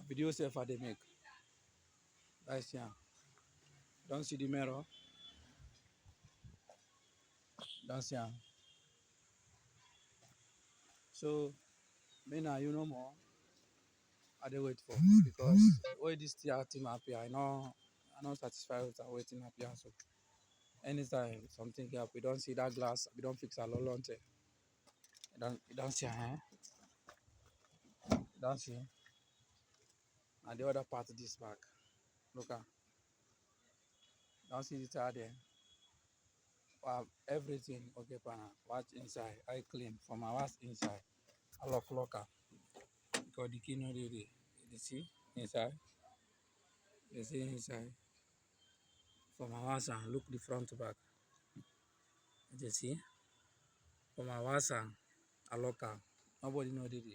video self they make. That's yeah. Don't see the mirror. That's yeah. So me now you know more. I dey wait for because why this team happy, I not satisfied with waiting happy so anytime something happen, we don't see that glass, we don't fix our launch. You don't see you don't see. And the other part of this back. Look at don't see the tire there. Everything okay pana. Watch inside. I clean from my watch inside. I love locker. Because the key no dey there. You see inside? You see inside. For my watch and look the front back. You see? For my watch and a locker. Nobody know dey there.